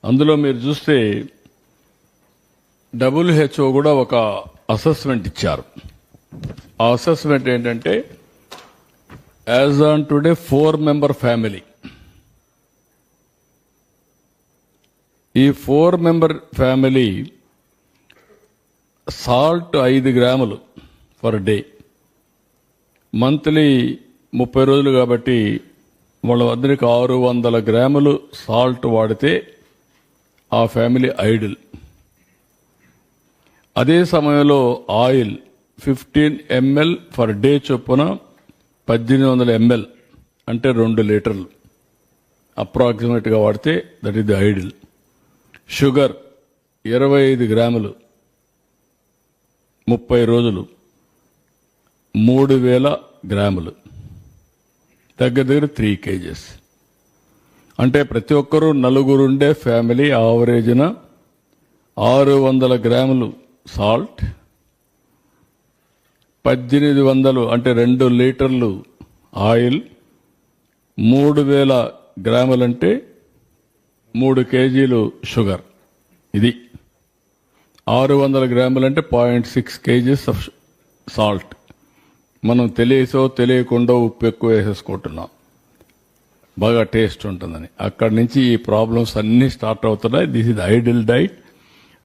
అందులో మీరు చూస్తే WHO కూడా ఒక అసెస్మెంట్ ఇచ్చారు. ఆ అసెస్మెంట్ ఏంటంటే as on today 4-member family, ఈ 4-member ఫ్యామిలీ సాల్ట్ 5 గ్రాములు పర్ డే, మంత్లీ 30 రోజులు కాబట్టి వాళ్ళ వద్దరికి 600 గ్రాములు సాల్ట్ వాడితే ఆ ఫ్యామిలీ ఐడిల్. అదే సమయంలో ఆయిల్ 15 ml పర్ డే చొప్పున 1800 ml అంటే 2 లీటర్లు అప్రాక్సిమేట్గా వాడితే that is the ideal. Sugar 25 గ్రాములు 30 రోజులు 3000 గ్రాములు, దగ్గర 3 kgs. అంటే ప్రతి ఒక్కరూ నలుగురుండే ఫ్యామిలీ ఆవరేజ్న 600 గ్రాములు సాల్ట్, 1800 అంటే 2 లీటర్లు ఆయిల్, 3000 గ్రాములంటే 3 కేజీలు షుగర్. ఇది 600 గ్రాములంటే 0.6 kgs ఆఫ్ సాల్ట్. మనం తెలియసో తెలియకుండా ఉప్పు ఎక్కువ వేసేసుకుంటున్నాం, బాగా టేస్ట్ ఉంటుందని. అక్కడి నుంచి ఈ ప్రాబ్లమ్స్ అన్నీ స్టార్ట్ అవుతున్నాయి. This is ideal diet.